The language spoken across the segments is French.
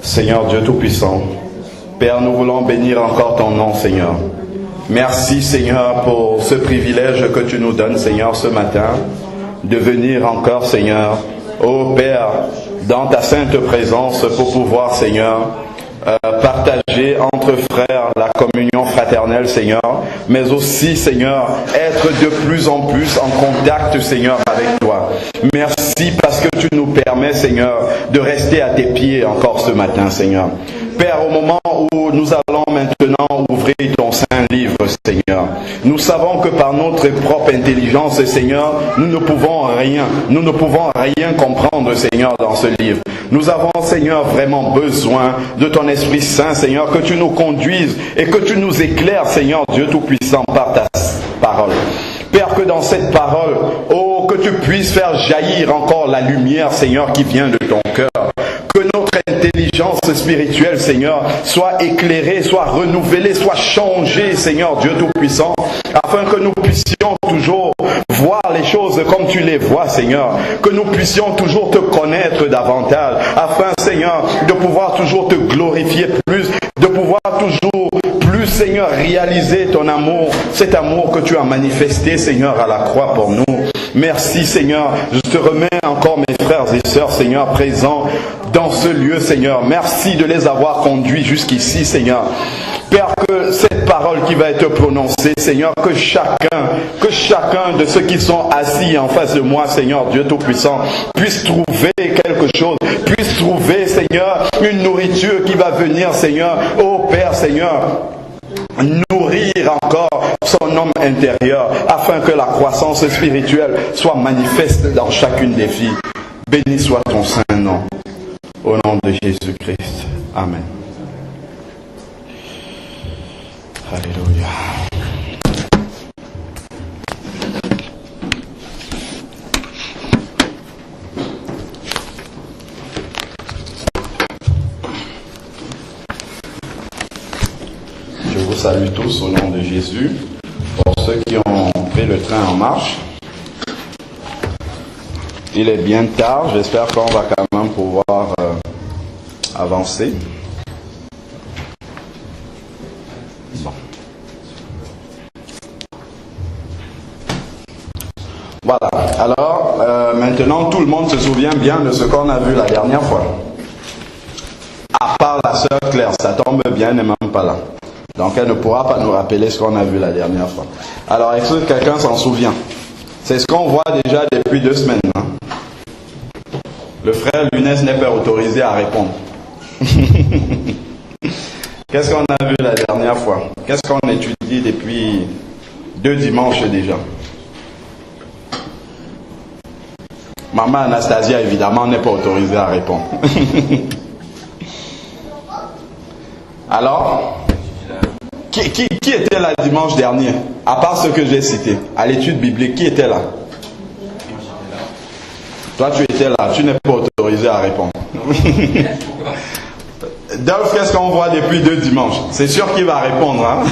Seigneur Dieu Tout-Puissant, Père, nous voulons bénir encore ton nom, Seigneur. Merci, Seigneur, pour ce privilège que tu nous donnes, Seigneur, ce matin, de venir encore, Seigneur, ô Père, dans ta sainte présence pour pouvoir, Seigneur, partager entre frères la communion fraternelle, Seigneur, mais aussi, Seigneur, être de plus en plus en contact, Seigneur, avec toi. Merci parce que tu nous permets, Seigneur, de rester à tes pieds encore ce matin, Seigneur. Père, au moment où nous allons maintenant ouvrir ton saint livre, Seigneur, nous savons que par notre propre intelligence, Seigneur, nous ne pouvons rien comprendre, Seigneur, dans ce livre. Nous avons, Seigneur, vraiment besoin de ton Esprit Saint, Seigneur, que tu nous conduises et que tu nous éclaires, Seigneur Dieu Tout-Puissant, par ta parole. Père, que dans cette parole, oh, que tu puisses faire jaillir encore la lumière, Seigneur, qui vient de ton cœur. Que notre intelligence spirituelle, Seigneur, soit éclairée, soit renouvelée, soit changée, Seigneur Dieu Tout-Puissant, afin que nous puissions toujours voir les choses comme tu les vois, Seigneur. Que nous puissions toujours te connaître davantage, afin, Seigneur, de pouvoir toujours te glorifier plus, de pouvoir toujours plus, Seigneur, réaliser ton amour, cet amour que tu as manifesté, Seigneur, à la croix pour nous. Merci, Seigneur. Je te remets encore mes frères et sœurs, Seigneur, présents dans ce lieu, Seigneur. Merci de les avoir conduits jusqu'ici, Seigneur. Père, que cette parole qui va être prononcée, Seigneur, que chacun de ceux qui sont assis en face de moi, Seigneur Dieu Tout-Puissant, puisse trouver quelque chose, puisse trouver, Seigneur, une nourriture qui va venir, Seigneur, ô Père, Seigneur, nourrir encore son homme intérieur, afin que la croissance spirituelle soit manifeste dans chacune des filles. Béni soit ton saint nom. Au nom de Jésus-Christ. Amen. Alléluia. Je vous salue tous au nom de Jésus. Pour ceux qui ont pris le train en marche, il est bien tard. J'espère qu'on va quand même pouvoir avancer. Bon. Voilà. Alors, maintenant, tout le monde se souvient bien de ce qu'on a vu la dernière fois. À part la sœur Claire, ça tombe bien, elle n'est même pas là. Donc, elle ne pourra pas nous rappeler ce qu'on a vu la dernière fois. Alors, est-ce que quelqu'un s'en souvient? C'est ce qu'on voit déjà depuis 2 semaines. Hein? Le frère Lunès n'est pas autorisé à répondre. Qu'est-ce qu'on a vu la dernière fois? Qu'est-ce qu'on étudie depuis 2 dimanches déjà? Maman Anastasia, évidemment, n'est pas autorisée à répondre. Alors, qui était là dimanche dernier? À part ce que j'ai cité, à l'étude biblique, qui était là? Toi, tu étais là, tu n'es pas autorisé à répondre. Dolph, qu'est-ce qu'on voit depuis 2 dimanches? C'est sûr qu'il va répondre, hein?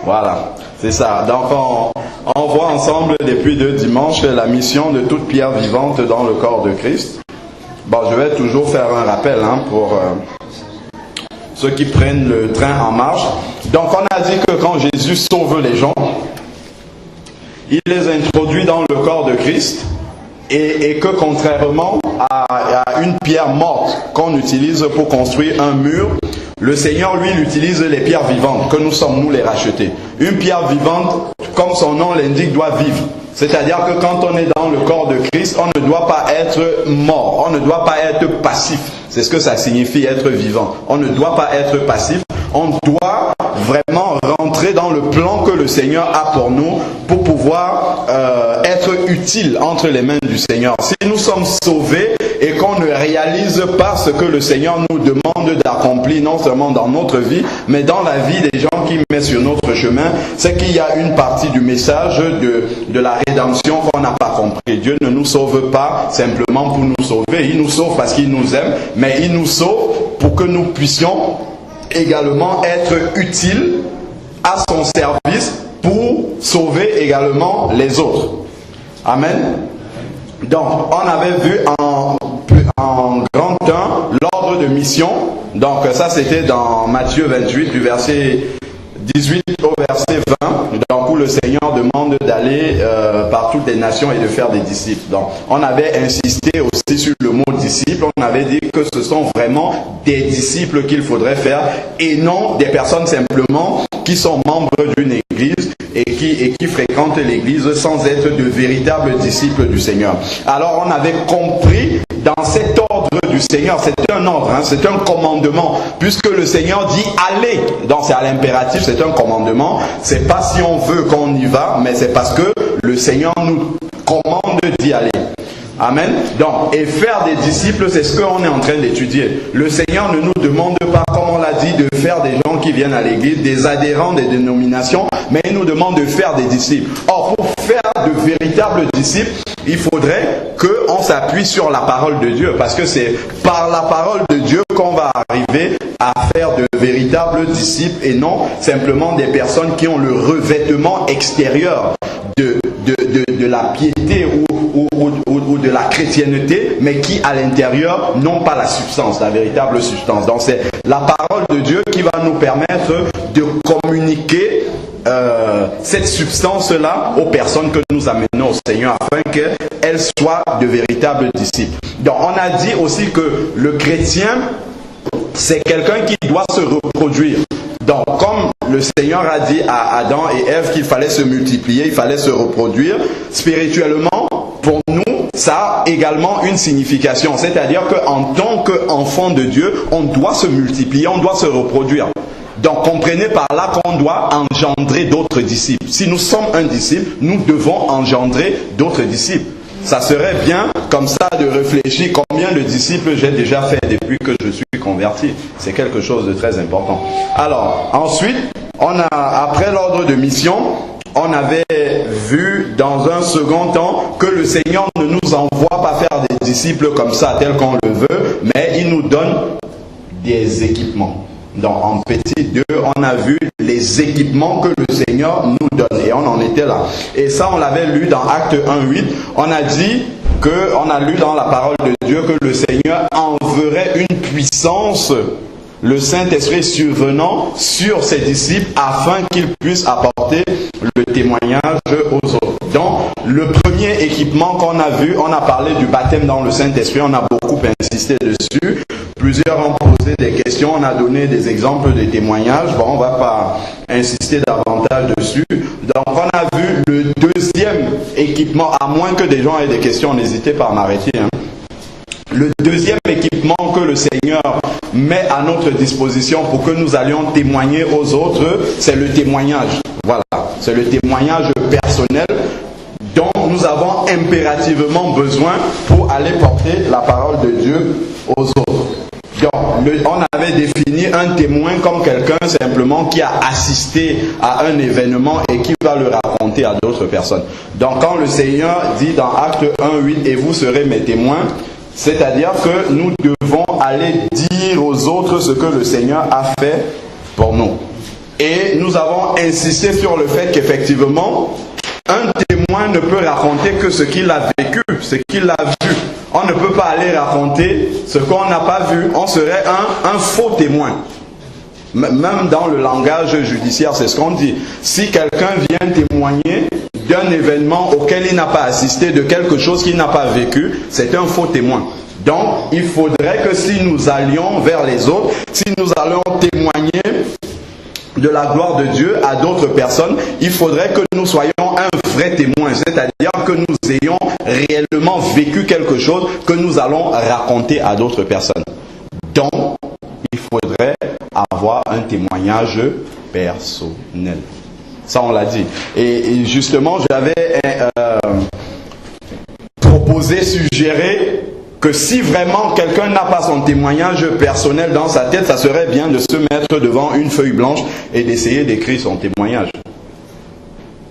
Voilà, c'est ça. Donc, on voit ensemble depuis 2 dimanches la mission de toute pierre vivante dans le corps de Christ. Bon, je vais toujours faire un rappel pour ceux qui prennent le train en marche. Donc, on a dit que quand Jésus sauve les gens, il les introduit dans le corps de Christ et que contrairement à une pierre morte qu'on utilise pour construire un mur, le Seigneur, lui, il utilise les pierres vivantes, que nous sommes, nous, les rachetés. Une pierre vivante, comme son nom l'indique, doit vivre. C'est-à-dire que quand on est dans le corps de Christ, on ne doit pas être mort, on ne doit pas être passif. C'est ce que ça signifie être vivant. On ne doit pas être passif, on doit vraiment rentrer dans le plan que le Seigneur a pour nous, pour pouvoir être utile entre les mains du Seigneur. Si nous sommes sauvés et qu'on ne réalise pas ce que le Seigneur nous demande d'accomplir, non seulement dans notre vie, mais dans la vie des gens qui mettent sur notre chemin, c'est qu'il y a une partie du message de la rédemption qu'on n'a pas compris. Dieu ne nous sauve pas simplement pour nous sauver, il nous sauve parce qu'il nous aime, mais il nous sauve pour que nous puissions également être utiles à son service pour sauver également les autres. Amen. Donc, on avait vu en grande mission. Donc ça c'était dans Matthieu 28 du verset 18 au verset 20, donc où le Seigneur demande d'aller par toutes les nations et de faire des disciples. Donc on avait insisté aussi sur le mot disciple, on avait dit que ce sont vraiment des disciples qu'il faudrait faire et non des personnes simplement qui sont membres d'une église et qui fréquentent l'église sans être de véritables disciples du Seigneur. Alors on avait compris dans cet ordre du Seigneur, c'est un ordre, c'est un commandement, puisque le Seigneur dit allez, donc c'est à l'impératif, c'est un commandement, c'est pas si on veut qu'on y va, mais c'est parce que le Seigneur nous commande d'y aller. Amen. Donc, et faire des disciples, c'est ce qu'on est en train d'étudier. Le Seigneur ne nous demande pas, comme on l'a dit, de faire des gens qui viennent à l'église, des adhérents des dénominations, mais il nous demande de faire des disciples. Or, pour faire de véritables disciples, il faudrait qu'on s'appuie sur la parole de Dieu, parce que c'est par la parole de Dieu qu'on va arriver à faire de véritables disciples et non simplement des personnes qui ont le revêtement extérieur de la piété ou de la chrétienté, mais qui à l'intérieur n'ont pas la substance, la véritable substance. Donc c'est la parole de Dieu qui va nous permettre de communiquer cette substance-là aux personnes que nous amenons au Seigneur afin qu'elles soient de véritables disciples. Donc on a dit aussi que le chrétien, c'est quelqu'un qui doit se reproduire. Donc comme le Seigneur a dit à Adam et Ève qu'il fallait se multiplier, il fallait se reproduire, spirituellement, pour nous, ça a également une signification. C'est-à-dire qu'en tant qu'enfant de Dieu, on doit se multiplier, on doit se reproduire. Donc comprenez par là qu'on doit engendrer d'autres disciples. Si nous sommes un disciple, nous devons engendrer d'autres disciples. Ça serait bien comme ça de réfléchir combien de disciples j'ai déjà fait depuis que je suis converti. C'est quelque chose de très important. Alors ensuite, après l'ordre de mission, on avait vu dans un second temps que le Seigneur ne nous envoie pas faire des disciples comme ça, tel qu'on le veut, mais il nous donne des équipements. Donc en petit 2, on a vu les équipements que le Seigneur nous donne et on en était là. Et ça on l'avait lu dans Acte 1:8. On a dit on a lu dans la parole de Dieu que le Seigneur enverrait une puissance, le Saint-Esprit survenant sur ses disciples afin qu'ils puissent apporter le témoignage aux autres. Donc le premier équipement qu'on a vu, on a parlé du baptême dans le Saint-Esprit, on a beaucoup insisté dessus. Plusieurs ont posé des questions, on a donné des exemples de témoignages. Bon, on ne va pas insister davantage dessus. Donc, on a vu le deuxième équipement, à moins que des gens aient des questions, n'hésitez pas à m'arrêter. Le deuxième équipement que le Seigneur met à notre disposition pour que nous allions témoigner aux autres, c'est le témoignage. Voilà, c'est le témoignage personnel dont nous avons impérativement besoin pour aller porter la parole de Dieu aux autres. Donc, on avait défini un témoin comme quelqu'un simplement qui a assisté à un événement et qui va le raconter à d'autres personnes. Donc, quand le Seigneur dit dans Acte 1:8 « Et vous serez mes témoins », c'est-à-dire que nous devons aller dire aux autres ce que le Seigneur a fait pour nous. Et nous avons insisté sur le fait qu'effectivement, un témoin ne peut raconter que ce qu'il a vécu, ce qu'il a vu. On ne peut pas aller raconter ce qu'on n'a pas vu. On serait un faux témoin. Même dans le langage judiciaire, c'est ce qu'on dit. Si quelqu'un vient témoigner d'un événement auquel il n'a pas assisté, de quelque chose qu'il n'a pas vécu, c'est un faux témoin. Donc, il faudrait que si nous allions vers les autres, si nous allons témoigner de la gloire de Dieu à d'autres personnes, il faudrait que nous soyons un vrai témoin, c'est-à-dire que nous ayons réellement vécu quelque chose que nous allons raconter à d'autres personnes. Donc, il faudrait avoir un témoignage personnel. Ça, on l'a dit. Et justement, j'avais proposé, suggéré que si vraiment quelqu'un n'a pas son témoignage personnel dans sa tête, ça serait bien de se mettre devant une feuille blanche et d'essayer d'écrire son témoignage.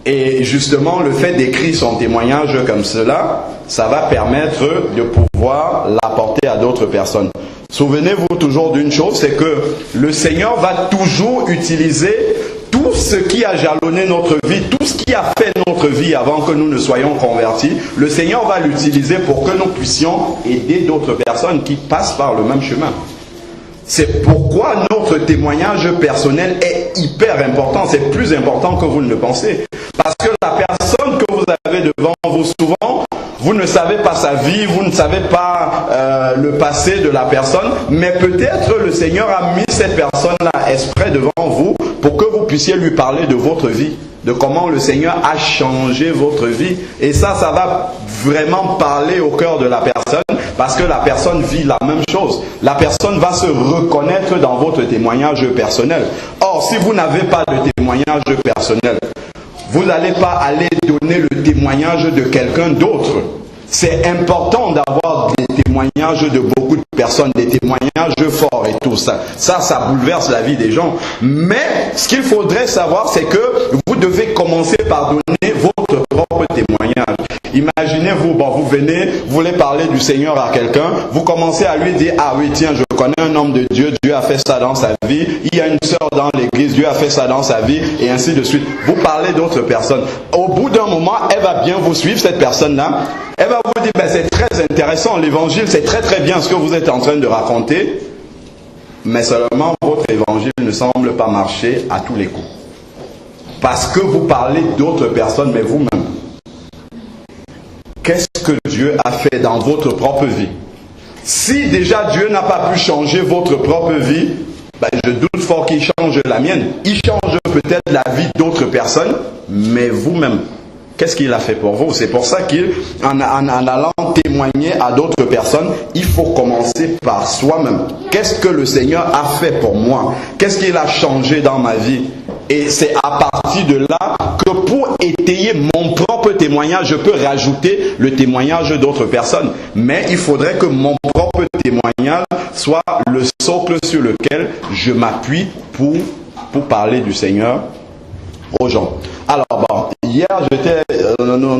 Et justement, le fait d'écrire son témoignage comme cela, ça va permettre de pouvoir l'apporter à d'autres personnes. Souvenez-vous toujours d'une chose, c'est que le Seigneur va toujours utiliser tout ce qui a jalonné notre vie, tout ce qui a fait notre vie avant que nous ne soyons convertis. Le Seigneur va l'utiliser pour que nous puissions aider d'autres personnes qui passent par le même chemin. C'est pourquoi notre témoignage personnel est hyper important. C'est plus important que vous ne le pensez. Parce que la personne que vous avez devant vous, souvent, vous ne savez pas sa vie, vous ne savez pas le passé de la personne, mais peut-être le Seigneur a mis cette personne-là exprès devant vous pour que vous puissiez lui parler de votre vie, de comment le Seigneur a changé votre vie. Et ça va vraiment parler au cœur de la personne, parce que la personne vit la même chose. La personne va se reconnaître dans votre témoignage personnel. Or, si vous n'avez pas de témoignage personnel, vous n'allez pas aller donner le témoignage de quelqu'un d'autre. C'est important d'avoir des témoignages de beaucoup de personnes, des témoignages forts et tout ça. Ça bouleverse la vie des gens. Mais ce qu'il faudrait savoir, c'est que vous devez commencer par donner votre propre témoignage. Imaginez-vous, vous venez, vous voulez parler du Seigneur à quelqu'un, vous commencez à lui dire, ah oui, tiens, je connais un homme de Dieu, Dieu a fait ça dans sa vie, il y a une sœur dans l'église, Dieu a fait ça dans sa vie, et ainsi de suite. Vous parlez d'autres personnes. Au bout d'un moment, elle va bien vous suivre, cette personne-là. Elle va vous dire, c'est très intéressant, l'évangile, c'est très très bien ce que vous êtes en train de raconter, mais seulement votre évangile ne semble pas marcher à tous les coups. Parce que vous parlez d'autres personnes, mais vous-même. Qu'est-ce que Dieu a fait dans votre propre vie? Si déjà Dieu n'a pas pu changer votre propre vie, je doute fort qu'il change la mienne. Il change peut-être la vie d'autres personnes, mais vous-même, qu'est-ce qu'il a fait pour vous? C'est pour ça qu'en allant témoigner à d'autres personnes, il faut commencer par soi-même. Qu'est-ce que le Seigneur a fait pour moi? Qu'est-ce qu'il a changé dans ma vie? Et c'est à partir de là que pour étayer mon propre témoignage, je peux rajouter le témoignage d'autres personnes. Mais il faudrait que mon propre témoignage soit le socle sur lequel je m'appuie pour parler du Seigneur aux gens. Alors hier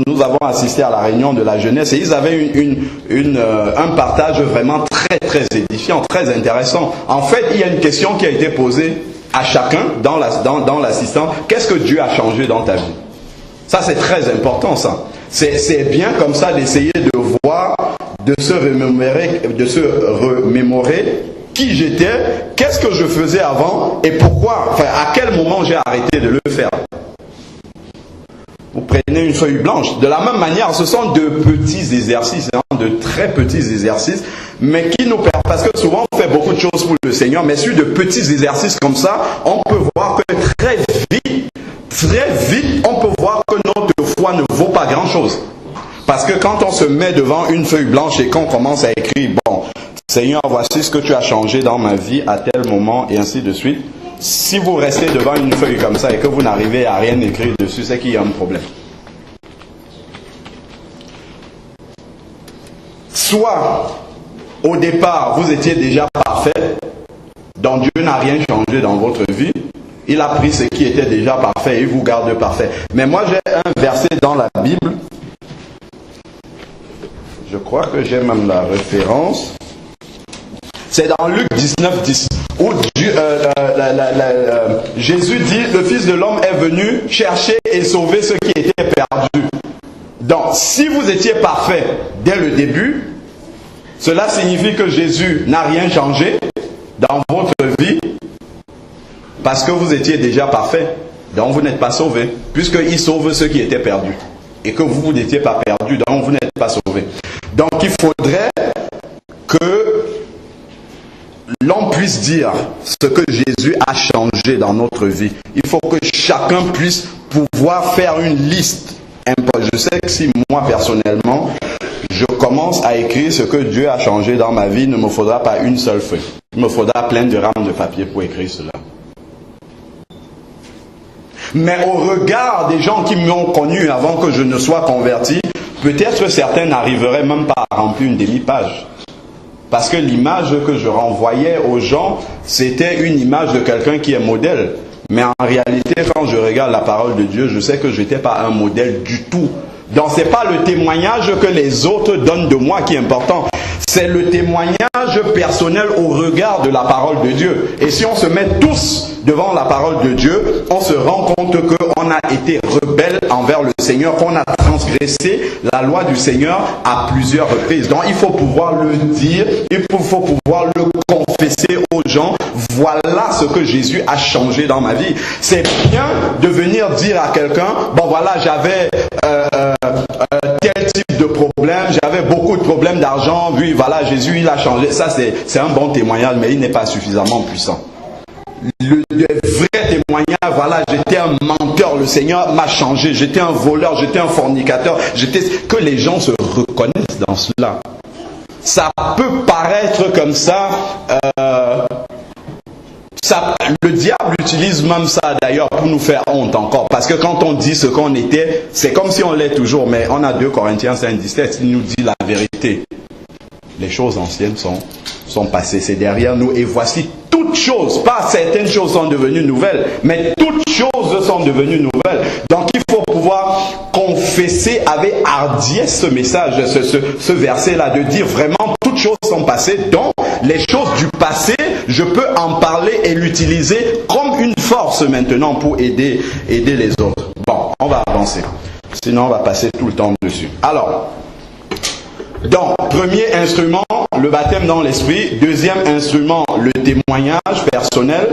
nous avons assisté à la réunion de la jeunesse et ils avaient un partage vraiment très très édifiant, très intéressant. En fait, il y a une question qui a été posée à chacun dans l'assistance. Qu'est-ce que Dieu a changé dans ta vie? Ça c'est très important ça. C'est bien comme ça d'essayer de voir, de se remémorer qui j'étais, qu'est-ce que je faisais avant et pourquoi, à quel moment j'ai arrêté de le faire. Vous prenez une feuille blanche. De la même manière, ce sont de petits exercices, de très petits exercices, mais qui nous permettent, parce que souvent on fait beaucoup de choses pour le Seigneur, mais sur de petits exercices comme ça, on peut voir que très vite, on peut voir que notre foi ne vaut pas grand-chose. Parce que quand on se met devant une feuille blanche et qu'on commence à écrire, Seigneur, voici ce que tu as changé dans ma vie à tel moment, et ainsi de suite. Si vous restez devant une feuille comme ça et que vous n'arrivez à rien écrire dessus, c'est qu'il y a un problème. Soit, au départ, vous étiez déjà parfait, donc Dieu n'a rien changé dans votre vie. Il a pris ce qui était déjà parfait et il vous garde parfait. Mais moi, j'ai un verset dans la Bible. Je crois que j'ai même la référence. C'est dans Luc 19:10, où Jésus dit, le Fils de l'homme est venu chercher et sauver ceux qui étaient perdus. Donc, si vous étiez parfait dès le début, cela signifie que Jésus n'a rien changé dans votre vie, parce que vous étiez déjà parfait. Donc, vous n'êtes pas sauvé, puisqu'il sauve ceux qui étaient perdus. Et que vous n'étiez pas perdus, donc vous n'êtes pas sauvé. Donc, il faudrait que l'on puisse dire ce que Jésus a changé dans notre vie. Il faut que chacun puisse pouvoir faire une liste. Je sais que si moi personnellement, je commence à écrire ce que Dieu a changé dans ma vie, il ne me faudra pas une seule feuille. Il me faudra plein de rames de papier pour écrire cela. Mais au regard des gens qui m'ont connu avant que je ne sois converti, peut-être que certains n'arriveraient même pas à remplir une demi-page. Parce que l'image que je renvoyais aux gens, c'était une image de quelqu'un qui est modèle. Mais en réalité, quand je regarde la parole de Dieu, je sais que je n'étais pas un modèle du tout. Donc ce n'est pas le témoignage que les autres donnent de moi qui est important. C'est le témoignage personnel au regard de la parole de Dieu. Et si on se met tous devant la parole de Dieu, on se rend compte qu'on a été rebelle envers le Seigneur, qu'on a transgressé la loi du Seigneur à plusieurs reprises. Donc il faut pouvoir le dire, il faut pouvoir le confesser aux gens, voilà ce que Jésus a changé dans ma vie. C'est bien de venir dire à quelqu'un, bon voilà, j'avais tel type de problème, j'avais beaucoup de problèmes d'argent, oui voilà, Jésus il a changé. Ça c'est un bon témoignage, mais il n'est pas suffisamment puissant. Le vrai témoignage, voilà, j'étais un menteur, le Seigneur m'a changé, j'étais un voleur, j'étais un fornicateur, que les gens se reconnaissent dans cela. Ça peut paraître comme ça, le diable utilise même ça d'ailleurs pour nous faire honte encore, parce que quand on dit ce qu'on était, c'est comme si on l'est toujours, mais on a 2 Corinthiens 5:17, il nous dit la vérité. Les choses anciennes sont passées, c'est derrière nous, et voici toutes choses, pas certaines choses sont devenues nouvelles, mais toutes choses sont devenues nouvelles. Donc il faut pouvoir confesser avec hardiesse ce message, ce verset-là, de dire vraiment toutes choses sont passées, donc les choses du passé, je peux en parler et l'utiliser comme une force maintenant pour aider les autres. Bon, on va avancer, sinon on va passer tout le temps dessus. Alors, donc, premier instrument, le baptême dans l'esprit. Deuxième instrument, le témoignage personnel.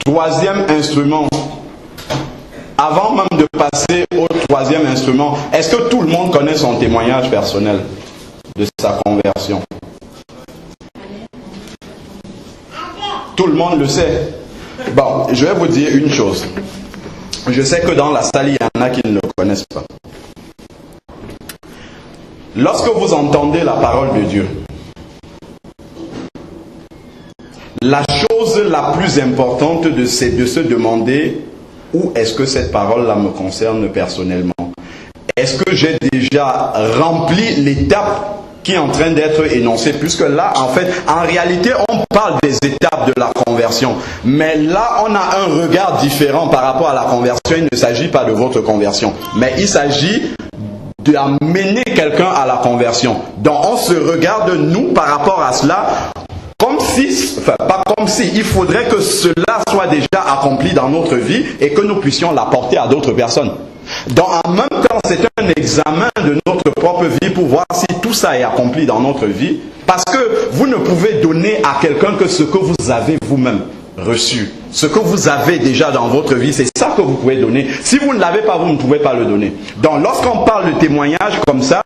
Troisième instrument, avant même de passer au troisième instrument, est-ce que tout le monde connaît son témoignage personnel de sa conversion? Tout le monde le sait. Bon, je vais vous dire une chose. Je sais que dans la salle, il y en a qui ne le connaissent pas. Lorsque vous entendez la parole de Dieu, la chose la plus importante c'est de se demander où est-ce que cette parole-là me concerne personnellement. Est-ce que j'ai déjà rempli l'étape qui est en train d'être énoncée? Puisque là, en fait, en réalité, on parle des étapes de la conversion. Mais là, on a un regard différent par rapport à la conversion. Il ne s'agit pas de votre conversion, mais il s'agit d'amener quelqu'un à la conversion. Donc on se regarde nous par rapport à cela comme si, enfin pas comme si, il faudrait que cela soit déjà accompli dans notre vie et que nous puissions l'apporter à d'autres personnes. Donc en même temps c'est un examen de notre propre vie pour voir si tout ça est accompli dans notre vie, parce que vous ne pouvez donner à quelqu'un que ce que vous avez vous-même reçu. Ce que vous avez déjà dans votre vie, c'est ça que vous pouvez donner. Si vous ne l'avez pas, vous ne pouvez pas le donner. Donc lorsqu'on parle de témoignage comme ça,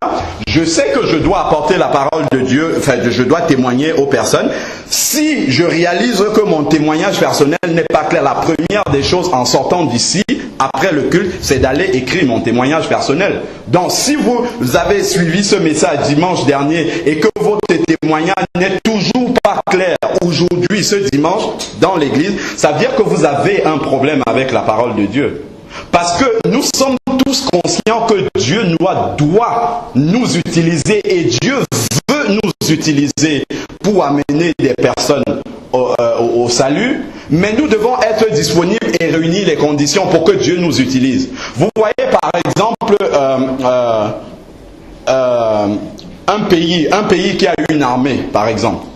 je sais que je dois apporter la parole de Dieu, enfin je dois témoigner aux personnes. Si je réalise que mon témoignage personnel n'est pas clair, la première des choses en sortant d'ici, après le culte, c'est d'aller écrire mon témoignage personnel. Donc si vous avez suivi ce message dimanche dernier et que votre témoignage n'est toujours pas clair aujourd'hui, ce dimanche, dans l'église, ça veut dire que vous avez un problème avec la parole de Dieu. Parce que nous sommes tous conscients que Dieu doit nous utiliser et Dieu veut nous utiliser pour amener des personnes au salut, mais nous devons être disponibles et réunir les conditions pour que Dieu nous utilise. Vous voyez par exemple un pays qui a une armée, par exemple.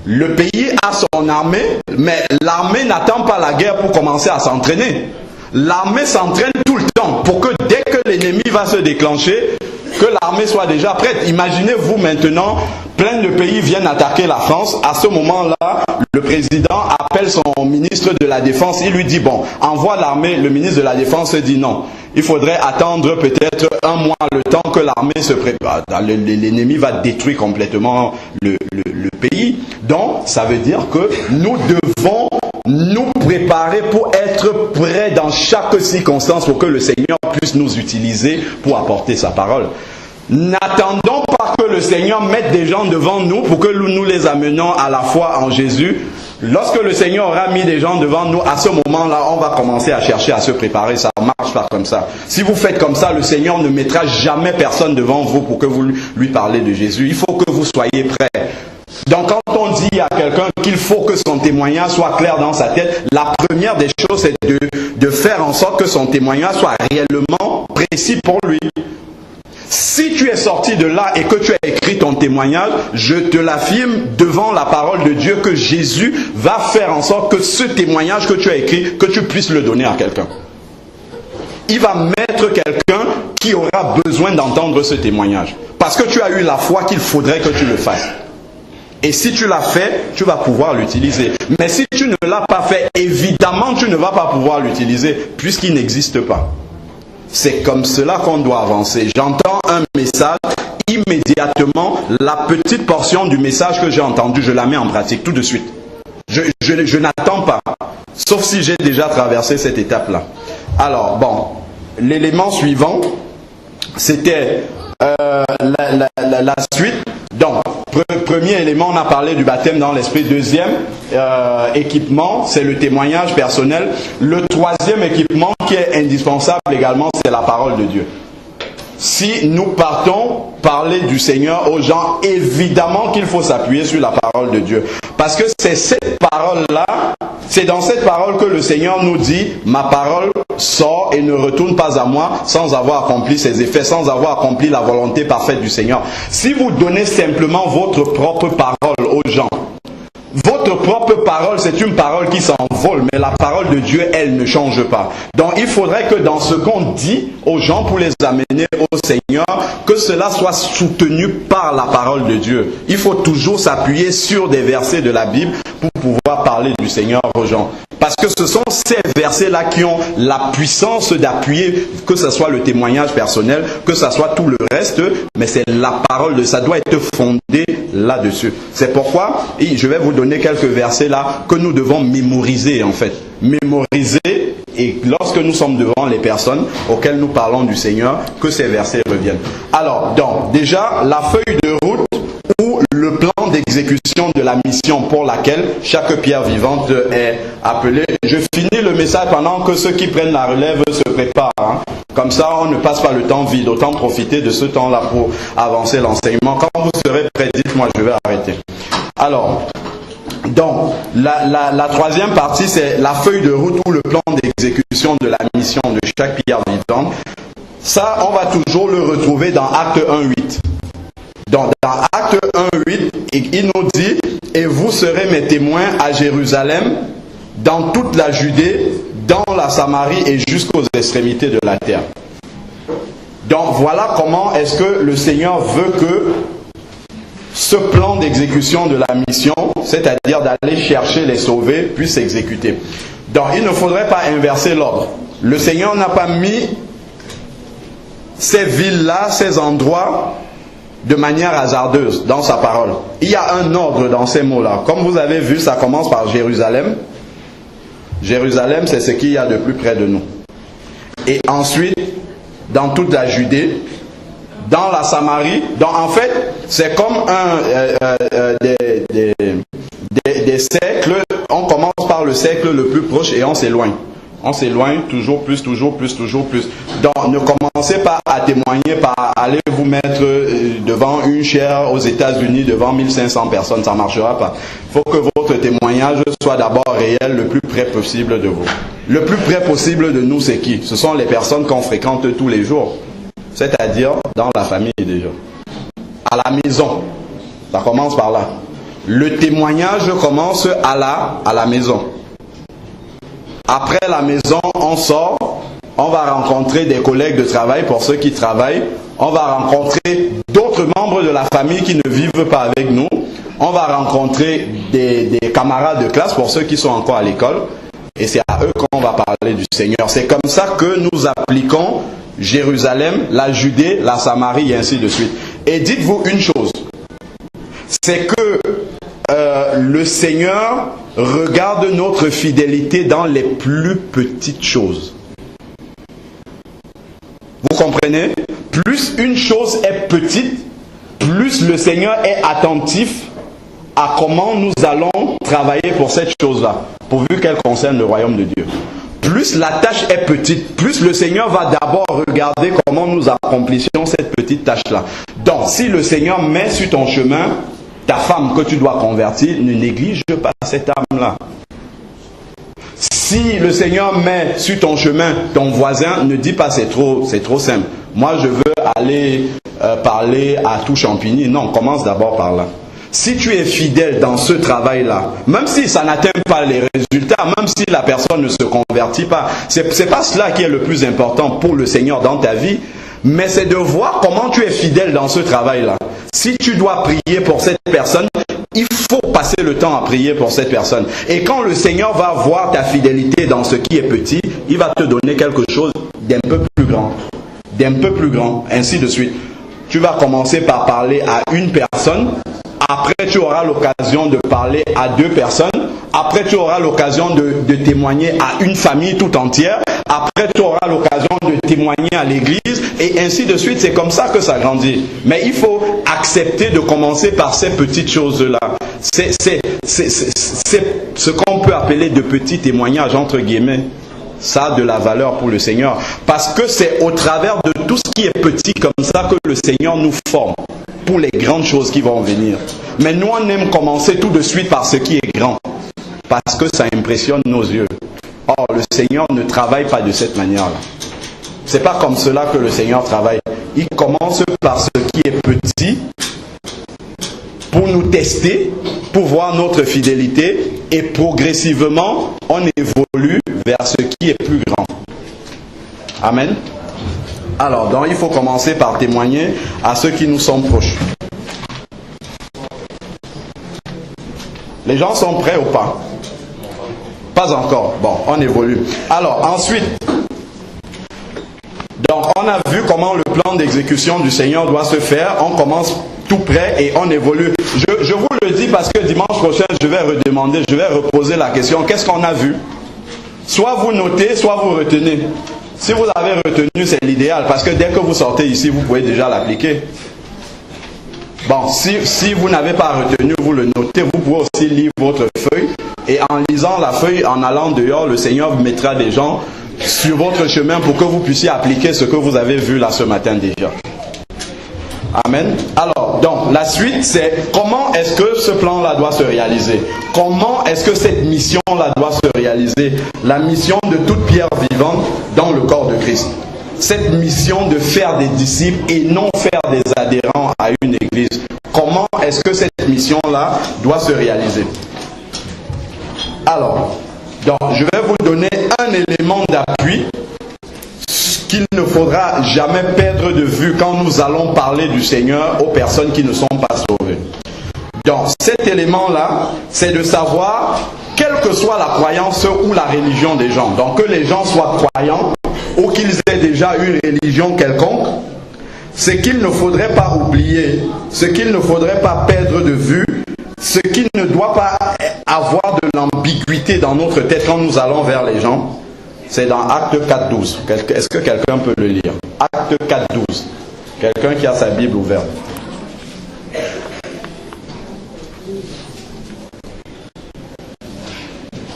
Le pays a son armée, mais l'armée n'attend pas la guerre pour commencer à s'entraîner. L'armée s'entraîne tout le temps pour que dès que l'ennemi va se déclencher, que l'armée soit déjà prête. Imaginez-vous maintenant, plein de pays viennent attaquer la France. À ce moment-là, le président appelle son ministre de la Défense. Il lui dit, bon, envoie l'armée. Le ministre de la Défense dit non. Il faudrait attendre peut-être un mois le temps que l'armée se prépare. L'ennemi va détruire complètement le pays. Donc, ça veut dire que nous devons nous préparer pour être prêts dans chaque circonstance pour que le Seigneur puisse nous utiliser pour apporter sa parole. N'attendons pas que le Seigneur mette des gens devant nous pour que nous les amenons à la foi en Jésus. Lorsque le Seigneur aura mis des gens devant nous, à ce moment-là, on va commencer à chercher à se préparer. Ça ne marche pas comme ça. Si vous faites comme ça, le Seigneur ne mettra jamais personne devant vous pour que vous lui parlez de Jésus. Il faut que vous soyez prêts. Donc quand on dit à quelqu'un qu'il faut que son témoignage soit clair dans sa tête, la première des choses c'est de faire en sorte que son témoignage soit réellement précis pour lui. Si tu es sorti de là et que tu as écrit ton témoignage, je te l'affirme devant la parole de Dieu que Jésus va faire en sorte que ce témoignage que tu as écrit, que tu puisses le donner à quelqu'un. Il va mettre quelqu'un qui aura besoin d'entendre ce témoignage. Parce que tu as eu la foi qu'il faudrait que tu le fasses. Et si tu l'as fait, tu vas pouvoir l'utiliser. Mais si tu ne l'as pas fait, évidemment, tu ne vas pas pouvoir l'utiliser puisqu'il n'existe pas. C'est comme cela qu'on doit avancer. J'entends un message, immédiatement, la petite portion du message que j'ai entendu, je la mets en pratique tout de suite. Je n'attends pas, sauf si j'ai déjà traversé cette étape-là. Alors, bon, l'élément suivant, c'était la suite. Donc, premier élément, on a parlé du baptême dans l'esprit. Deuxième équipement, c'est le témoignage personnel. Le troisième équipement qui est indispensable également, c'est la parole de Dieu. Si nous partons parler du Seigneur aux gens, évidemment qu'il faut s'appuyer sur la parole de Dieu. Parce que c'est cette parole-là, c'est dans cette parole que le Seigneur nous dit, ma parole sort et ne retourne pas à moi sans avoir accompli ses effets, sans avoir accompli la volonté parfaite du Seigneur. Si vous donnez simplement votre propre parole aux gens, votre propre parole, c'est une parole qui s'envole, mais la parole de Dieu, elle ne change pas. Donc il faudrait que dans ce qu'on dit aux gens pour les amener au Seigneur, que cela soit soutenu par la parole de Dieu. Il faut toujours s'appuyer sur des versets de la Bible pour pouvoir parler du Seigneur aux gens. Parce que ce sont ces versets-là qui ont la puissance d'appuyer, que ce soit le témoignage personnel, que ce soit tout le reste, mais c'est la parole de ça doit être fondé là-dessus. C'est pourquoi, je vais vous donner quelques versets là que nous devons mémoriser en fait. Mémoriser, et lorsque nous sommes devant les personnes auxquelles nous parlons du Seigneur, que ces versets reviennent. Alors, donc, déjà, la feuille de route ou le plan d'exécution de la mission pour laquelle chaque pierre vivante est appelée. Je finis le message pendant que ceux qui prennent la relève se préparent. Hein. Comme ça, on ne passe pas le temps vide. Autant profiter de ce temps-là pour avancer l'enseignement. Quand vous serez prêts, dites-moi, je vais arrêter. Alors, donc, la troisième partie, c'est la feuille de route ou le plan d'exécution de la mission de chaque pierre vivante. Ça, on va toujours le retrouver dans Acte 1.8. Donc, dans Acte 1.8, il nous dit « Et vous serez mes témoins à Jérusalem, dans toute la Judée, dans la Samarie et jusqu'aux extrémités de la terre. » Donc, voilà comment est-ce que le Seigneur veut que ce plan d'exécution de la mission, c'est-à-dire d'aller chercher les sauvés, puisse s'exécuter. Donc, il ne faudrait pas inverser l'ordre. Le Seigneur n'a pas mis ces villes-là, ces endroits, de manière hasardeuse dans sa parole. Il y a un ordre dans ces mots-là. Comme vous avez vu, ça commence par Jérusalem. Jérusalem, c'est ce qu'il y a de plus près de nous. Et ensuite, dans toute la Judée, dans la Samarie. Donc en fait, c'est comme des cercles. On commence par le cercle le plus proche et on s'éloigne. On s'éloigne toujours plus, toujours plus, toujours plus. Donc ne commencez pas à témoigner par aller vous mettre devant une chaire aux États-Unis devant 1500 personnes. Ça ne marchera pas. Il faut que votre témoignage soit d'abord réel le plus près possible de vous. Le plus près possible de nous, c'est qui? Ce sont les personnes qu'on fréquente tous les jours. C'est-à-dire dans la famille déjà. À la maison. Ça commence par là. Le témoignage commence à la maison. Après la maison, on sort, on va rencontrer des collègues de travail pour ceux qui travaillent. On va rencontrer d'autres membres de la famille qui ne vivent pas avec nous. On va rencontrer des camarades de classe pour ceux qui sont encore à l'école. Et c'est à eux qu'on va parler du Seigneur. C'est comme ça que nous appliquons Jérusalem, la Judée, la Samarie et ainsi de suite. Et dites-vous une chose, c'est que le Seigneur regarde notre fidélité dans les plus petites choses. Vous comprenez? Plus une chose est petite, plus le Seigneur est attentif à comment nous allons travailler pour cette chose-là, pourvu qu'elle concerne le royaume de Dieu. Plus la tâche est petite, plus le Seigneur va d'abord regarder comment nous accomplissons cette petite tâche-là. Donc, si le Seigneur met sur ton chemin ta femme que tu dois convertir, ne néglige pas cette âme-là. Si le Seigneur met sur ton chemin ton voisin, ne dis pas c'est trop simple. Moi, je veux aller parler à tout Champigny. Non, commence d'abord par là. Si tu es fidèle dans ce travail-là, même si ça n'atteint pas les résultats, même si la personne ne se convertit pas, c'est pas cela qui est le plus important pour le Seigneur dans ta vie, mais c'est de voir comment tu es fidèle dans ce travail-là. Si tu dois prier pour cette personne, il faut passer le temps à prier pour cette personne. Et quand le Seigneur va voir ta fidélité dans ce qui est petit, il va te donner quelque chose d'un peu plus grand. D'un peu plus grand, ainsi de suite. Tu vas commencer par parler à une personne. Après, tu auras l'occasion de parler à 2 personnes. Après, tu auras l'occasion de témoigner à une famille tout entière. Après, tu auras l'occasion de témoigner à l'église. Et ainsi de suite. C'est comme ça que ça grandit. Mais il faut accepter de commencer par ces petites choses-là. C'est ce qu'on peut appeler de petits témoignages, entre guillemets. Ça a de la valeur pour le Seigneur. Parce que c'est au travers de tout ce qui est petit comme ça que le Seigneur nous forme pour les grandes choses qui vont venir. Mais nous, on aime commencer tout de suite par ce qui est grand. Parce que ça impressionne nos yeux. Or, le Seigneur ne travaille pas de cette manière-là. C'est pas comme cela que le Seigneur travaille. Il commence par ce qui est petit pour nous tester, pour voir notre fidélité, et progressivement, on évolue vers ce qui est plus grand. Amen. Alors, donc, il faut commencer par témoigner à ceux qui nous sont proches. Les gens sont prêts ou pas? Pas encore. Bon, on évolue. Alors, ensuite, donc, on a vu comment le plan d'exécution du Seigneur doit se faire. On commence tout près et on évolue. Je vous le dis parce que dimanche prochain, je vais reposer la question. Qu'est-ce qu'on a vu? Soit vous notez, soit vous retenez. Si vous avez retenu, c'est l'idéal. Parce que dès que vous sortez ici, vous pouvez déjà l'appliquer. Bon, si vous n'avez pas retenu, vous le notez. Vous pouvez aussi lire votre feuille. Et en lisant la feuille, en allant dehors, le Seigneur vous mettra des gens sur votre chemin pour que vous puissiez appliquer ce que vous avez vu là ce matin déjà. Amen. Alors, donc, la suite, c'est comment est-ce que ce plan-là doit se réaliser? Comment est-ce que cette mission-là doit se réaliser? La mission de toute pierre vivante dans le corps de Christ. Cette mission de faire des disciples et non faire des adhérents à une église. Comment est-ce que cette mission-là doit se réaliser? Alors, donc, je vais vous donner un élément d'appui qu'il ne faudra jamais perdre de vue quand nous allons parler du Seigneur aux personnes qui ne sont pas sauvées. Donc, cet élément-là, c'est de savoir, quelle que soit la croyance ou la religion des gens, donc que les gens soient croyants ou qu'ils aient déjà une religion quelconque, ce qu'il ne faudrait pas oublier, ce qu'il ne faudrait pas perdre de vue, ce qui ne doit pas avoir de l'ambiguïté dans notre tête quand nous allons vers les gens, c'est dans Acte 4.12. Est-ce que quelqu'un peut le lire? Acte 4.12. Quelqu'un qui a sa Bible ouverte.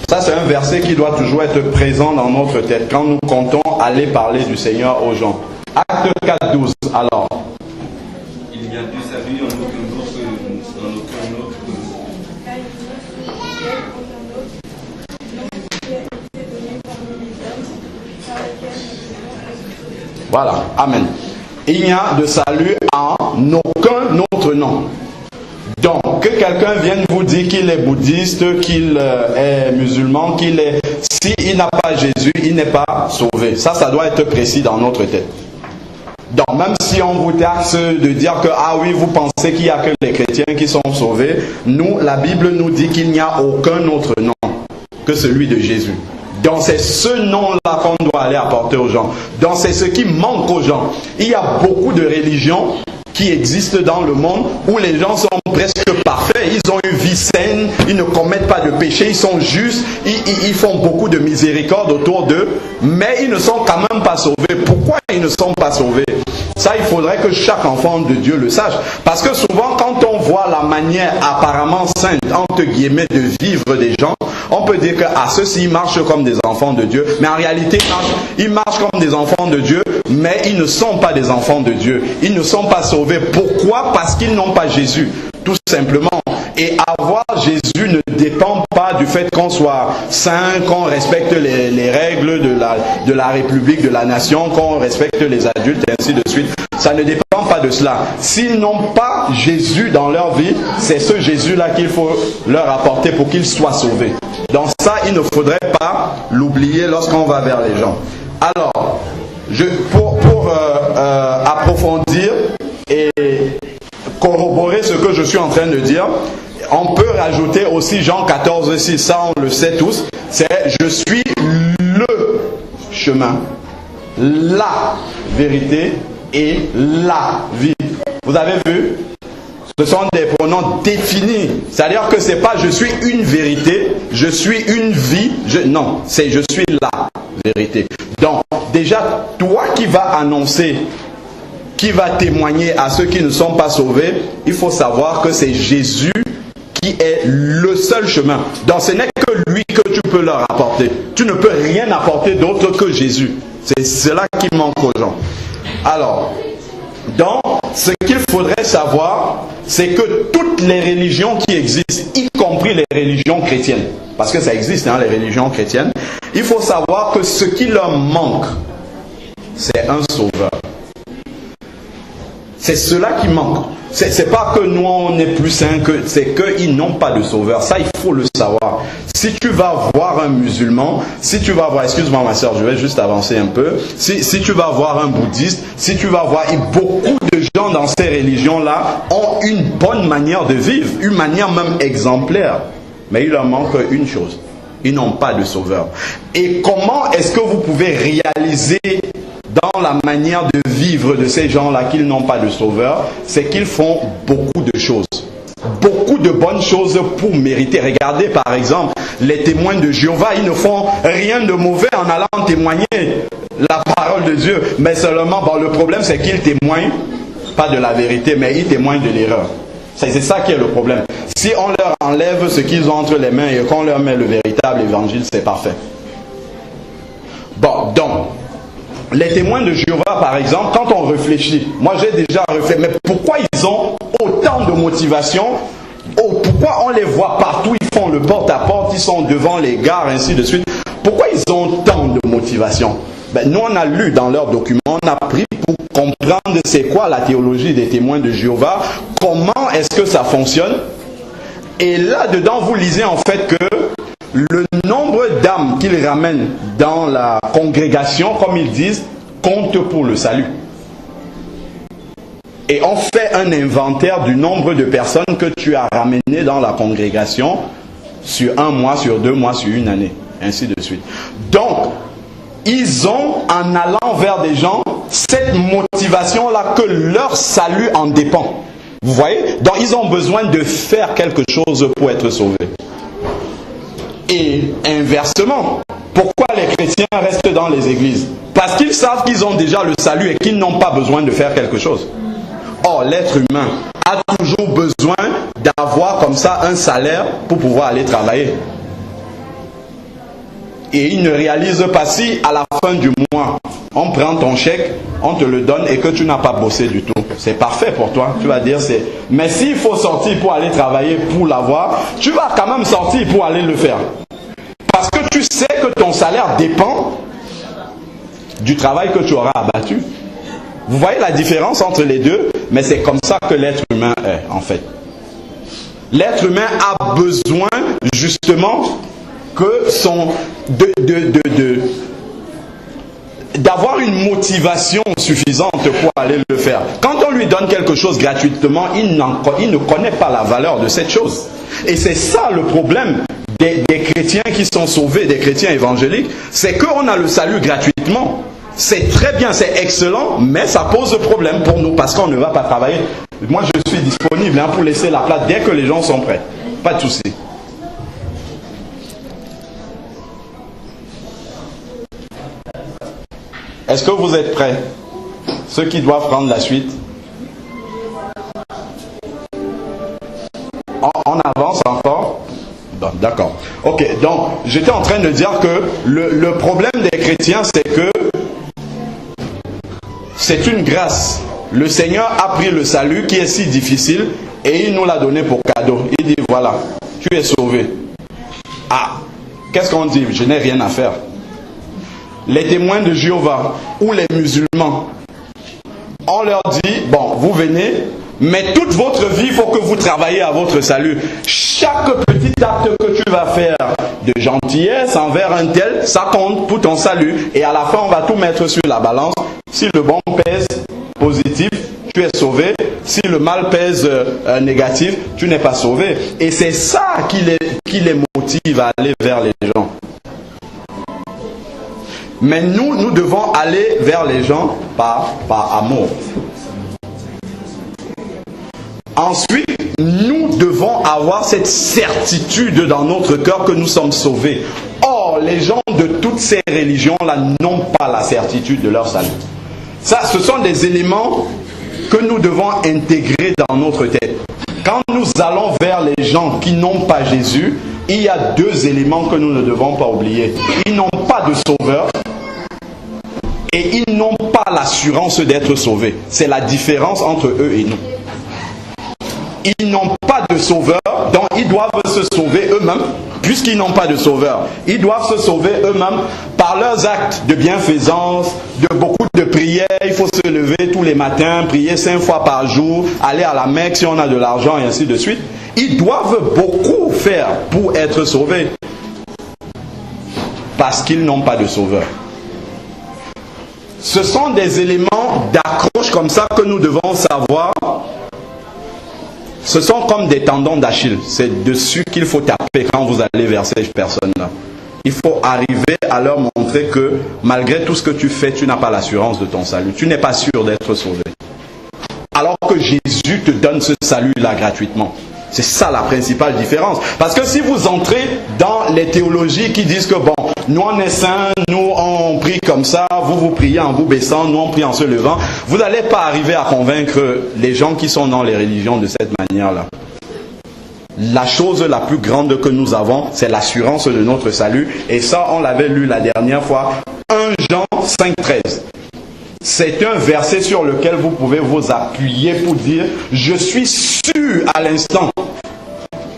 Ça, c'est un verset qui doit toujours être présent dans notre tête quand nous comptons aller parler du Seigneur aux gens. Acte 4.12. Alors. Il n'y a plus salut en aucun autre. Voilà, amen. Il n'y a de salut en aucun autre nom. Donc, que quelqu'un vienne vous dire qu'il est bouddhiste, qu'il est musulman, qu'il est... S'il n'a pas Jésus, il n'est pas sauvé. Ça doit être précis dans notre tête. Donc, même si on vous taxe de dire que, ah oui, vous pensez qu'il n'y a que les chrétiens qui sont sauvés, nous, la Bible nous dit qu'il n'y a aucun autre nom que celui de Jésus. Donc c'est ce nom-là qu'on doit aller apporter aux gens. Donc c'est ce qui manque aux gens. Il y a beaucoup de religions qui existent dans le monde où les gens sont presque parfaits. Ils ont une vie saine, ils ne commettent pas de péché, ils sont justes, ils font beaucoup de miséricorde autour d'eux, mais ils ne sont quand même pas sauvés. Pourquoi ils ne sont pas sauvés? Ça, il faudrait que chaque enfant de Dieu le sache. Parce que souvent, quand on voit la manière apparemment sainte, entre guillemets, de vivre des gens, on peut dire que ceux-ci marchent comme des enfants de Dieu. Mais en réalité, ils marchent comme des enfants de Dieu, mais ils ne sont pas des enfants de Dieu. Ils ne sont pas sauvés. Pourquoi? Parce qu'ils n'ont pas Jésus. Tout simplement. Et avoir Jésus ne dépend pas du fait qu'on soit saint, qu'on respecte les règles de la République, de la nation, qu'on respecte les adultes, et ainsi de suite. Ça ne dépend pas de cela. S'ils n'ont pas Jésus dans leur vie, c'est ce Jésus-là qu'il faut leur apporter pour qu'ils soient sauvés. Donc ça, il ne faudrait pas l'oublier lorsqu'on va vers les gens. Alors, pour approfondir et corroborer ce que je suis en train de dire, on peut rajouter aussi Jean 14, 6, ça on le sait tous, c'est « Je suis le chemin, la vérité et la vie ». Vous avez vu? Ce sont des pronoms définis. C'est-à-dire que ce n'est pas « je suis une vérité »,« je suis une vie ». Non, c'est « je suis la vérité ». Donc, déjà, toi qui vas annoncer, qui va témoigner à ceux qui ne sont pas sauvés, il faut savoir que c'est Jésus qui est le seul chemin. Donc, ce n'est que lui que tu peux leur apporter. Tu ne peux rien apporter d'autre que Jésus. C'est cela qui manque aux gens. Alors, donc, ce qu'il faudrait savoir, c'est que toutes les religions qui existent, y compris les religions chrétiennes, parce que ça existe, hein, les religions chrétiennes, il faut savoir que ce qui leur manque, c'est un sauveur. C'est cela qui manque. C'est pas que nous on est plus saints, c'est qu'ils n'ont pas de sauveur. Ça, il faut le savoir. Si tu vas voir un musulman, si tu vas voir, excuse-moi ma soeur, je vais juste avancer un peu. Si tu vas voir un bouddhiste, si tu vas voir, et beaucoup de gens dans ces religions-là ont une bonne manière de vivre, une manière même exemplaire. Mais il leur manque une chose. Ils n'ont pas de sauveur. Et comment est-ce que vous pouvez réaliser dans la manière de vivre de ces gens-là qu'ils n'ont pas de sauveur? C'est qu'ils font beaucoup de choses. Beaucoup de bonnes choses pour mériter. Regardez par exemple les témoins de Jéhovah, ils ne font rien de mauvais en allant témoigner la parole de Dieu. Mais seulement, bon, le problème c'est qu'ils témoignent pas de la vérité, mais ils témoignent de l'erreur. C'est ça qui est le problème. Si on leur enlève ce qu'ils ont entre les mains et qu'on leur met le véritable évangile, c'est parfait. Bon, donc, les témoins de Jéhovah, par exemple, quand on réfléchit, moi j'ai déjà réfléchi, mais pourquoi ils ont autant de motivation? Pourquoi on les voit partout, ils font le porte-à-porte, ils sont devant les gares, ainsi de suite? Pourquoi ils ont tant de motivation? Nous, on a lu dans leurs documents, on a pris pour comprendre c'est quoi la théologie des témoins de Jéhovah, comment est-ce que ça fonctionne. Et là-dedans, vous lisez en fait que le nombre d'âmes qu'ils ramènent dans la congrégation, comme ils disent, compte pour le salut. Et on fait un inventaire du nombre de personnes que tu as ramenées dans la congrégation sur un mois, sur 2 mois, sur une année, ainsi de suite. Donc, ils ont, en allant vers des gens, cette motivation-là que leur salut en dépend. Vous voyez? Donc, ils ont besoin de faire quelque chose pour être sauvés. Et inversement, pourquoi les chrétiens restent dans les églises? Parce qu'ils savent qu'ils ont déjà le salut et qu'ils n'ont pas besoin de faire quelque chose. Or, l'être humain a toujours besoin d'avoir comme ça un salaire pour pouvoir aller travailler. Et il ne réalise pas si à la fin du mois, on prend ton chèque, on te le donne et que tu n'as pas bossé du tout. C'est parfait pour toi. Tu vas dire c'est... Mais s'il faut sortir pour aller travailler pour l'avoir, tu vas quand même sortir pour aller le faire. Parce que tu sais que ton salaire dépend du travail que tu auras abattu. Vous voyez la différence entre les deux? Mais c'est comme ça que l'être humain est, en fait. L'être humain a besoin, justement, que d'avoir une motivation suffisante pour aller le faire. Quand on lui donne quelque chose gratuitement, il ne connaît pas la valeur de cette chose. Et c'est ça le problème des chrétiens qui sont sauvés, des chrétiens évangéliques, c'est qu'on a le salut gratuitement. C'est très bien, c'est excellent, mais ça pose problème pour nous parce qu'on ne va pas travailler. Moi, je suis disponible pour laisser la place dès que les gens sont prêts. Pas de souci. Est-ce que vous êtes prêts? Ceux qui doivent prendre la suite. On avance encore? Bon, d'accord. Ok, donc j'étais en train de dire que le problème des chrétiens, c'est que c'est une grâce. Le Seigneur a pris le salut qui est si difficile et il nous l'a donné pour cadeau. Il dit voilà, tu es sauvé. Ah, qu'est-ce qu'on dit? Je n'ai rien à faire. Les témoins de Jéhovah ou les musulmans, on leur dit, bon, vous venez, mais toute votre vie, il faut que vous travaillez à votre salut. Chaque petit acte que tu vas faire de gentillesse envers un tel, ça compte pour ton salut. Et à la fin, on va tout mettre sur la balance. Si le bon pèse positif, tu es sauvé. Si le mal pèse négatif, tu n'es pas sauvé. Et c'est ça qui les motive à aller vers les gens. Mais nous devons aller vers les gens par amour. Ensuite, nous devons avoir cette certitude dans notre cœur que nous sommes sauvés. Or, les gens de toutes ces religions-là n'ont pas la certitude de leur salut. Ça, ce sont des éléments que nous devons intégrer dans notre tête. Quand nous allons vers les gens qui n'ont pas Jésus, il y a deux éléments que nous ne devons pas oublier. Ils n'ont pas de sauveur et ils n'ont pas l'assurance d'être sauvés. C'est la différence entre eux et nous. Ils n'ont pas de sauveur, donc ils doivent se sauver eux-mêmes, puisqu'ils n'ont pas de sauveur. Ils doivent se sauver eux-mêmes par leurs actes de bienfaisance, de beaucoup de prières. Il faut se lever tous les matins, prier 5 fois par jour, aller à la Mecque si on a de l'argent et ainsi de suite. Ils doivent beaucoup faire pour être sauvés, parce qu'ils n'ont pas de sauveur. Ce sont des éléments d'accroche comme ça que nous devons savoir. Ce sont comme des tendons d'Achille. C'est dessus qu'il faut taper quand vous allez vers ces personnes-là. Il faut arriver à leur montrer que malgré tout ce que tu fais, tu n'as pas l'assurance de ton salut. Tu n'es pas sûr d'être sauvé. Alors que Jésus te donne ce salut-là gratuitement. C'est ça la principale différence. Parce que si vous entrez dans les théologies qui disent que bon, nous on est saints, nous on prie comme ça, vous priez en vous baissant, nous on prie en se levant, vous n'allez pas arriver à convaincre les gens qui sont dans les religions de cette manière-là. La chose la plus grande que nous avons, c'est l'assurance de notre salut. Et ça, on l'avait lu la dernière fois, 1 Jean 5,13. C'est un verset sur lequel vous pouvez vous appuyer pour dire « Je suis sûr à l'instant ».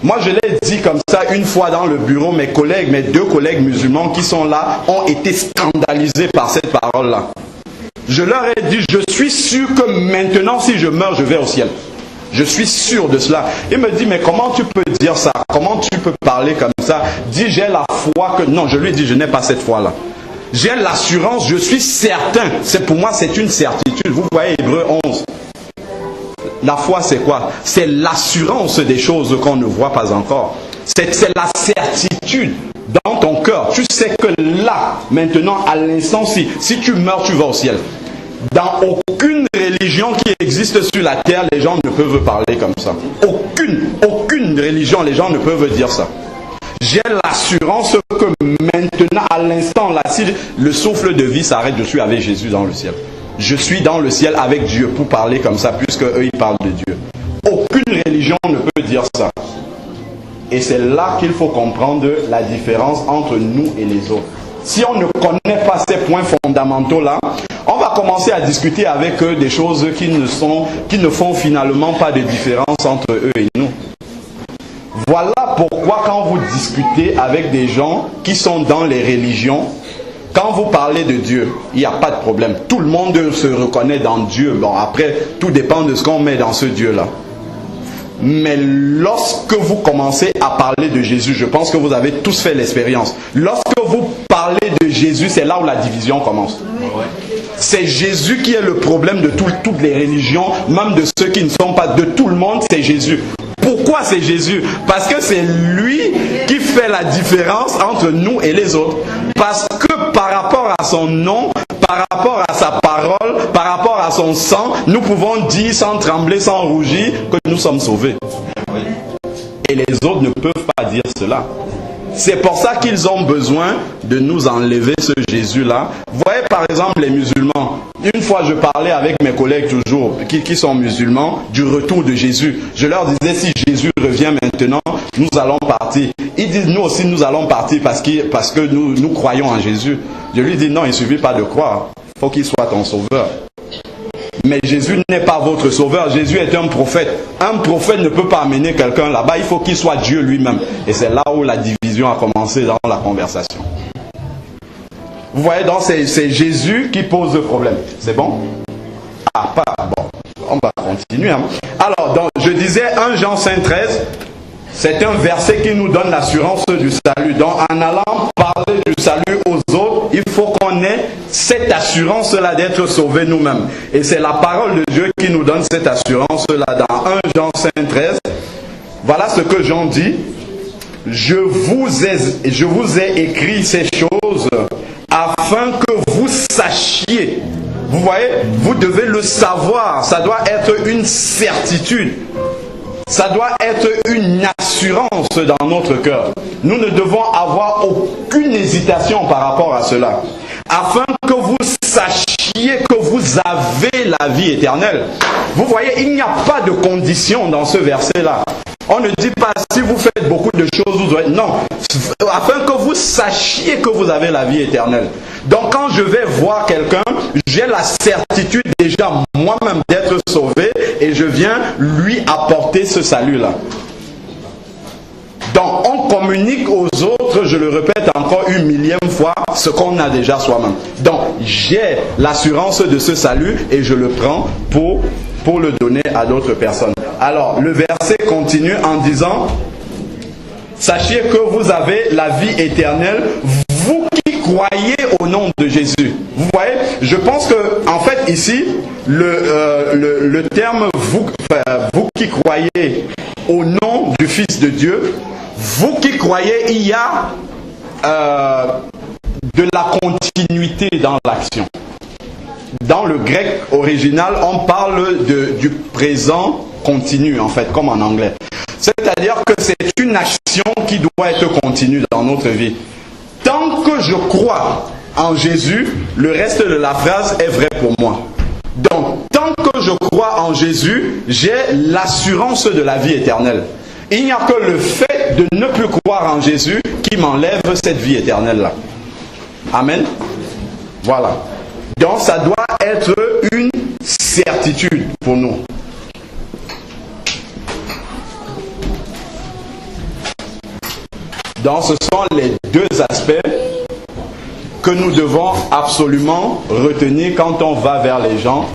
Moi, je l'ai dit comme ça une fois dans le bureau, mes 2 collègues musulmans qui sont là ont été scandalisés par cette parole-là. Je leur ai dit « Je suis sûr que maintenant, si je meurs, je vais au ciel ». Je suis sûr de cela. Il me dit, mais comment tu peux dire ça? Comment tu peux parler comme ça? Dis, j'ai la foi que... Non, je lui dis, je n'ai pas cette foi-là. J'ai l'assurance, je suis certain. Pour moi, c'est une certitude. Vous voyez Hébreux 11. La foi, c'est quoi? C'est l'assurance des choses qu'on ne voit pas encore. C'est la certitude dans ton cœur. Tu sais que là, maintenant, à l'instant, si tu meurs, tu vas au ciel. Dans aucune religion qui existe sur la terre, les gens ne peuvent parler comme ça. Aucune religion, les gens ne peuvent dire ça. J'ai l'assurance que maintenant, à l'instant là, si le souffle de vie s'arrête, je suis avec Jésus dans le ciel. Je suis dans le ciel avec Dieu pour parler comme ça, puisque eux ils parlent de Dieu. Aucune religion ne peut dire ça. Et c'est là qu'il faut comprendre la différence entre nous et les autres. Si on ne connaît pas ces points fondamentaux là, on va commencer à discuter avec eux des choses qui ne font finalement pas de différence entre eux et nous. Voilà pourquoi quand vous discutez avec des gens qui sont dans les religions, quand vous parlez de Dieu, il n'y a pas de problème. Tout le monde se reconnaît dans Dieu. Bon, après, tout dépend de ce qu'on met dans ce Dieu-là. Mais lorsque vous commencez à parler de Jésus, je pense que vous avez tous fait l'expérience. Lorsque vous parlez de Jésus, c'est là où la division commence. C'est Jésus qui est le problème de toutes les religions, même de ceux qui ne sont pas de tout le monde, c'est Jésus. Pourquoi c'est Jésus? Parce que c'est lui qui fait la différence entre nous et les autres. Parce que par rapport à son nom, par rapport à sa parole, par rapport à son sang, nous pouvons dire sans trembler, sans rougir, que nous sommes sauvés. Et les autres ne peuvent pas dire cela. C'est pour ça qu'ils ont besoin de nous enlever ce Jésus-là. Vous voyez par exemple les musulmans. Une fois je parlais avec mes collègues toujours qui sont musulmans du retour de Jésus. Je leur disais si Jésus revient maintenant, nous allons partir. Ils disent nous aussi nous allons partir parce que nous croyons en Jésus. Je lui dis non, il ne suffit pas de croire. Il faut qu'il soit ton sauveur. Mais Jésus n'est pas votre sauveur. Jésus est un prophète. Un prophète ne peut pas amener quelqu'un là-bas. Il faut qu'il soit Dieu lui-même. Et c'est là où la division a commencé dans la conversation. Vous voyez, donc c'est Jésus qui pose le problème. C'est bon? Ah, pas bon. On va continuer. Hein. Alors, donc, je disais 1 Jean 5,13. C'est un verset qui nous donne l'assurance du salut. Donc, en allant parler du salut aux autres, il faut qu'on on ait cette assurance-là d'être sauvés nous-mêmes. Et c'est la parole de Dieu qui nous donne cette assurance-là dans 1 Jean 5,13. Voilà ce que Jean dit. Je vous ai écrit ces choses afin que vous sachiez. Vous voyez, vous devez le savoir. Ça doit être une certitude. Ça doit être une assurance dans notre cœur. Nous ne devons avoir aucune hésitation par rapport à cela. Afin que vous sachiez que vous avez la vie éternelle. Vous voyez, il n'y a pas de condition dans ce verset-là. On ne dit pas si vous faites beaucoup de choses, vous doit... Non, afin que vous sachiez que vous avez la vie éternelle. Donc quand je vais voir quelqu'un, j'ai la certitude déjà moi-même d'être sauvé et je viens lui apporter ce salut-là. Donc on communique aux autres, je le répète encore une millième fois, ce qu'on a déjà soi-même. Donc j'ai l'assurance de ce salut et je le prends pour le donner à d'autres personnes. Alors le verset continue en disant: sachez que vous avez la vie éternelle, vous qui croyez au nom de Jésus. Vous voyez, je pense que en fait ici le terme vous qui croyez au nom du Fils de Dieu, vous qui croyez, il y a de la continuité dans l'action. Dans le grec original, on parle du présent continu, en fait, comme en anglais. C'est-à-dire que c'est une action qui doit être continue dans notre vie. Tant que je crois en Jésus, le reste de la phrase est vrai pour moi. Donc, tant que je crois en Jésus, j'ai l'assurance de la vie éternelle. Il n'y a que le fait de ne plus croire en Jésus qui m'enlève cette vie éternelle-là. Amen. Voilà. Donc ça doit être une certitude pour nous. Donc ce sont les deux aspects que nous devons absolument retenir quand on va vers les gens